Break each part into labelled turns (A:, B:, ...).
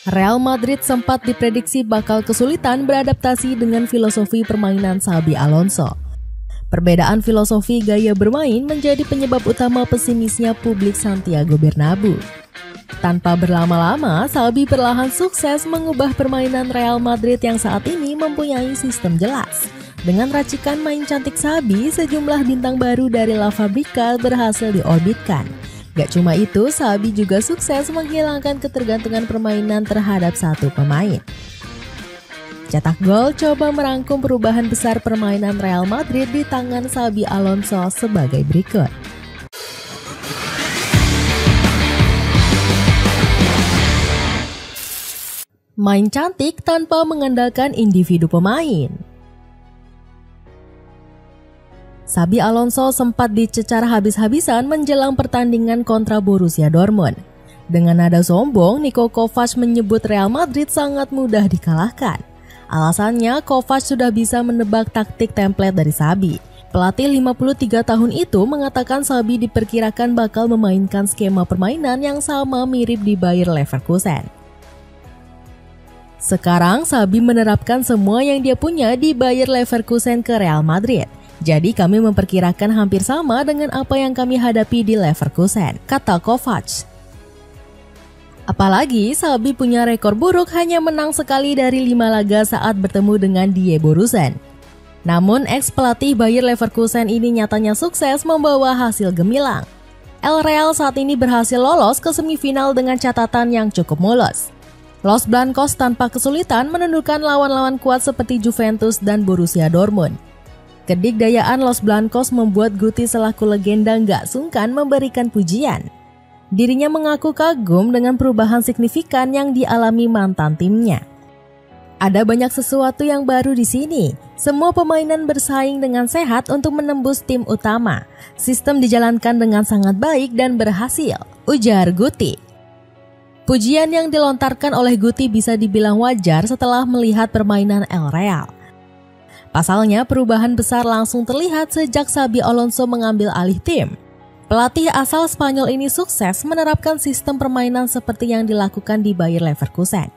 A: Real Madrid sempat diprediksi bakal kesulitan beradaptasi dengan filosofi permainan Xabi Alonso. Perbedaan filosofi gaya bermain menjadi penyebab utama pesimisnya publik Santiago Bernabéu. Tanpa berlama-lama, Xabi perlahan sukses mengubah permainan Real Madrid yang saat ini mempunyai sistem jelas. Dengan racikan main cantik Xabi, sejumlah bintang baru dari La Fabrica berhasil diorbitkan. Gak cuma itu, Xabi juga sukses menghilangkan ketergantungan permainan terhadap satu pemain. Cetak gol coba merangkum perubahan besar permainan Real Madrid di tangan Xabi Alonso sebagai berikut. Main cantik tanpa mengandalkan individu pemain. Xabi Alonso sempat dicecar habis-habisan menjelang pertandingan kontra Borussia Dortmund. Dengan nada sombong, Niko Kovac menyebut Real Madrid sangat mudah dikalahkan. Alasannya, Kovac sudah bisa menebak taktik template dari Xabi. Pelatih 53 tahun itu mengatakan Xabi diperkirakan bakal memainkan skema permainan yang sama mirip di Bayer Leverkusen. Sekarang Xabi menerapkan semua yang dia punya di Bayer Leverkusen ke Real Madrid. Jadi kami memperkirakan hampir sama dengan apa yang kami hadapi di Leverkusen, kata Kovac. Apalagi Xabi punya rekor buruk hanya menang sekali dari 5 laga saat bertemu dengan Die Borussen. Namun ex-pelatih Bayer Leverkusen ini nyatanya sukses membawa hasil gemilang. El Real saat ini berhasil lolos ke semifinal dengan catatan yang cukup mulus. Los Blancos tanpa kesulitan menundukkan lawan-lawan kuat seperti Juventus dan Borussia Dortmund. Kedikdayaan Los Blancos membuat Guti selaku legenda nggak sungkan memberikan pujian. Dirinya mengaku kagum dengan perubahan signifikan yang dialami mantan timnya. Ada banyak sesuatu yang baru di sini. Semua permainan bersaing dengan sehat untuk menembus tim utama. Sistem dijalankan dengan sangat baik dan berhasil, ujar Guti. Pujian yang dilontarkan oleh Guti bisa dibilang wajar setelah melihat permainan El Real. Pasalnya, perubahan besar langsung terlihat sejak Xabi Alonso mengambil alih tim. Pelatih asal Spanyol ini sukses menerapkan sistem permainan seperti yang dilakukan di Bayer Leverkusen.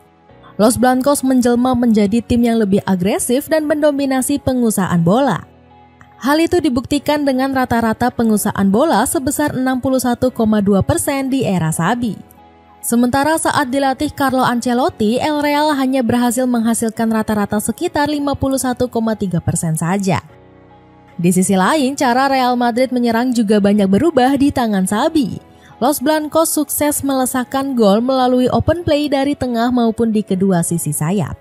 A: Los Blancos menjelma menjadi tim yang lebih agresif dan mendominasi penguasaan bola. Hal itu dibuktikan dengan rata-rata penguasaan bola sebesar 61,2% di era Xabi. Sementara saat dilatih Carlo Ancelotti, El Real hanya berhasil menghasilkan rata-rata sekitar 51,3% saja. Di sisi lain, cara Real Madrid menyerang juga banyak berubah di tangan Xabi. Los Blancos sukses melesakkan gol melalui open play dari tengah maupun di kedua sisi sayap.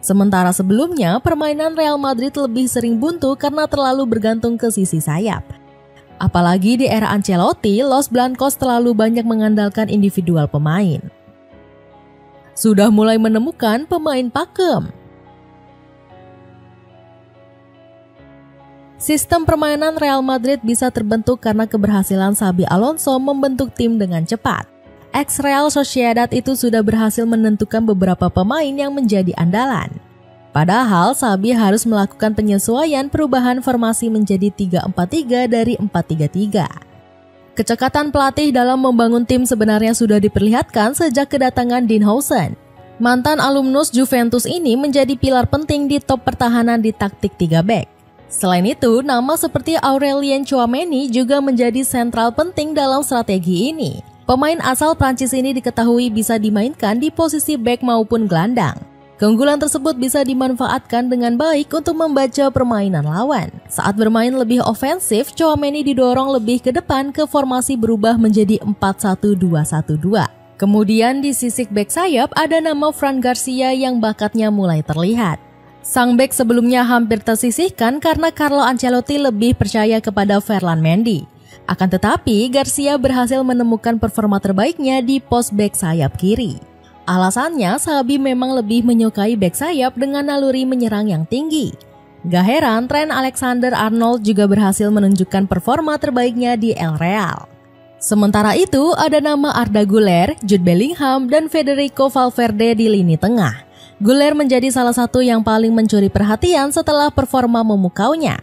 A: Sementara sebelumnya, permainan Real Madrid lebih sering buntu karena terlalu bergantung ke sisi sayap. Apalagi di era Ancelotti, Los Blancos terlalu banyak mengandalkan individual pemain. Sudah mulai menemukan pemain pakem. Sistem permainan Real Madrid bisa terbentuk karena keberhasilan Xabi Alonso membentuk tim dengan cepat. Ex-Real Sociedad itu sudah berhasil menentukan beberapa pemain yang menjadi andalan. Padahal Xabi harus melakukan penyesuaian perubahan formasi menjadi 3-4-3 dari 4-3-3. Kecekatan pelatih dalam membangun tim sebenarnya sudah diperlihatkan sejak kedatangan Dean Howson. Mantan alumnus Juventus ini menjadi pilar penting di top pertahanan di taktik 3 back. Selain itu, nama seperti Aurelien Tchouaméni juga menjadi sentral penting dalam strategi ini. Pemain asal Prancis ini diketahui bisa dimainkan di posisi back maupun gelandang. Keunggulan tersebut bisa dimanfaatkan dengan baik untuk membaca permainan lawan. Saat bermain lebih ofensif, Tchouaméni didorong lebih ke depan ke formasi berubah menjadi 4-1-2-1-2. Kemudian di sisi bek sayap ada nama Fran Garcia yang bakatnya mulai terlihat. Sang bek sebelumnya hampir tersisihkan karena Carlo Ancelotti lebih percaya kepada Ferland Mendy. Akan tetapi, Garcia berhasil menemukan performa terbaiknya di pos bek sayap kiri. Alasannya, Xabi memang lebih menyukai bek sayap dengan naluri menyerang yang tinggi. Gak heran, Trent Alexander-Arnold juga berhasil menunjukkan performa terbaiknya di El Real. Sementara itu, ada nama Arda Güler, Jude Bellingham, dan Federico Valverde di lini tengah. Güler menjadi salah satu yang paling mencuri perhatian setelah performa memukaunya.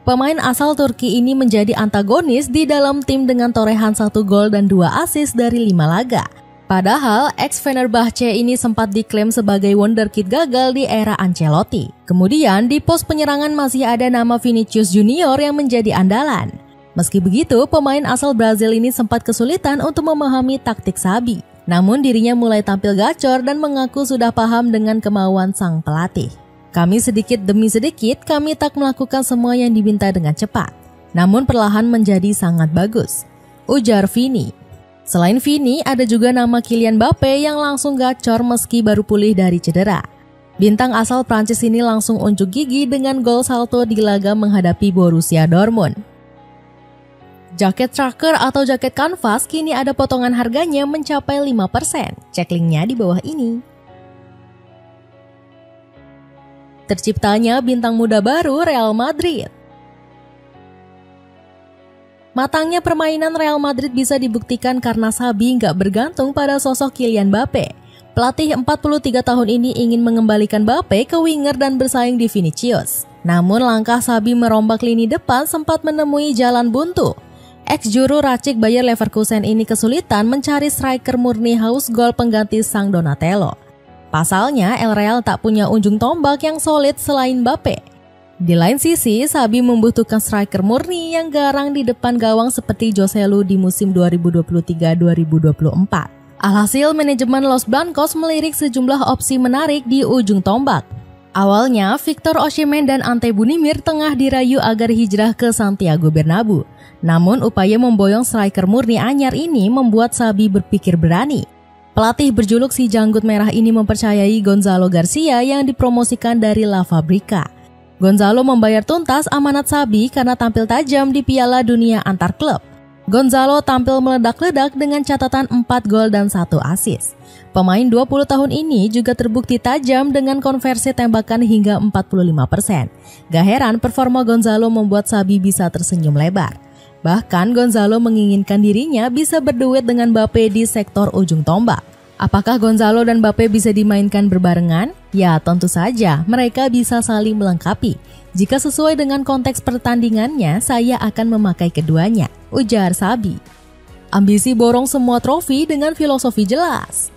A: Pemain asal Turki ini menjadi antagonis di dalam tim dengan torehan 1 gol dan 2 assist dari 5 laga. Padahal ex-Fenerbahce ini sempat diklaim sebagai wonderkid gagal di era Ancelotti. Kemudian di pos penyerangan masih ada nama Vinicius Junior yang menjadi andalan. Meski begitu, pemain asal Brazil ini sempat kesulitan untuk memahami taktik Xabi. Namun dirinya mulai tampil gacor dan mengaku sudah paham dengan kemauan sang pelatih. Kami sedikit demi sedikit, kami tak melakukan semua yang diminta dengan cepat. Namun perlahan menjadi sangat bagus, ujar Vini. Selain Vini, ada juga nama Kylian Mbappe yang langsung gacor meski baru pulih dari cedera. Bintang asal Prancis ini langsung unjuk gigi dengan gol salto di laga menghadapi Borussia Dortmund. Jaket tracker atau jaket kanvas kini ada potongan harganya mencapai 5%. Cek linknya di bawah ini. Terciptanya bintang muda baru Real Madrid. Matangnya permainan Real Madrid bisa dibuktikan karena Xabi nggak bergantung pada sosok Kylian Mbappe. Pelatih 43 tahun ini ingin mengembalikan Mbappe ke winger dan bersaing di Vinicius. Namun langkah Xabi merombak lini depan sempat menemui jalan buntu. Ex-juru racik Bayer Leverkusen ini kesulitan mencari striker murni haus gol pengganti sang Donatello. Pasalnya El Real tak punya ujung tombak yang solid selain Mbappe. Di lain sisi, Xabi membutuhkan striker murni yang garang di depan gawang seperti Joselu di musim 2023-2024. Alhasil, manajemen Los Blancos melirik sejumlah opsi menarik di ujung tombak. Awalnya, Victor Osimhen dan Ante Bunimir tengah dirayu agar hijrah ke Santiago Bernabeu. Namun, upaya memboyong striker murni anyar ini membuat Xabi berpikir berani. Pelatih berjuluk si janggut merah ini mempercayai Gonzalo Garcia yang dipromosikan dari La Fabrica. Gonzalo membayar tuntas amanat Xabi karena tampil tajam di Piala Dunia antar klub. Gonzalo tampil meledak-ledak dengan catatan 4 gol dan 1 assist. Pemain 20 tahun ini juga terbukti tajam dengan konversi tembakan hingga 45%. Gak heran performa Gonzalo membuat Xabi bisa tersenyum lebar. Bahkan Gonzalo menginginkan dirinya bisa berduet dengan Mbappe di sektor ujung tombak. Apakah Gonzalo dan Mbappe bisa dimainkan berbarengan? Ya, tentu saja mereka bisa saling melengkapi. Jika sesuai dengan konteks pertandingannya, saya akan memakai keduanya, ujar Xabi. Ambisi borong semua trofi dengan filosofi jelas.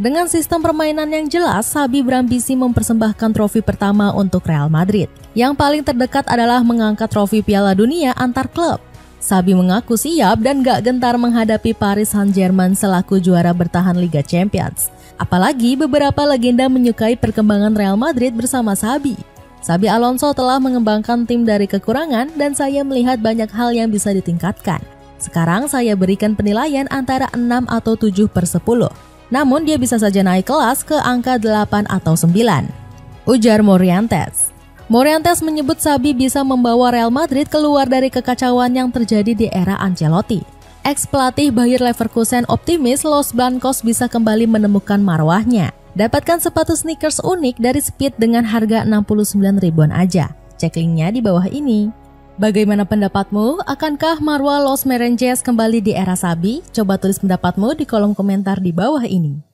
A: Dengan sistem permainan yang jelas, Xabi berambisi mempersembahkan trofi pertama untuk Real Madrid. Yang paling terdekat adalah mengangkat trofi Piala Dunia antar klub. Xabi mengaku siap dan gak gentar menghadapi Paris Saint-Germain selaku juara bertahan Liga Champions. Apalagi beberapa legenda menyukai perkembangan Real Madrid bersama Xabi. Xabi Alonso telah mengembangkan tim dari kekurangan dan saya melihat banyak hal yang bisa ditingkatkan. Sekarang saya berikan penilaian antara 6 atau 7/10. Namun dia bisa saja naik kelas ke angka 8 atau 9. Ujar Morientes. Morientes menyebut Xabi bisa membawa Real Madrid keluar dari kekacauan yang terjadi di era Ancelotti. Ex-pelatih Bayer Leverkusen optimis Los Blancos bisa kembali menemukan marwahnya. Dapatkan sepatu sneakers unik dari Speed dengan harga 69 ribuan aja. Cek linknya di bawah ini. Bagaimana pendapatmu? Akankah marwah Los Merengues kembali di era Xabi? Coba tulis pendapatmu di kolom komentar di bawah ini.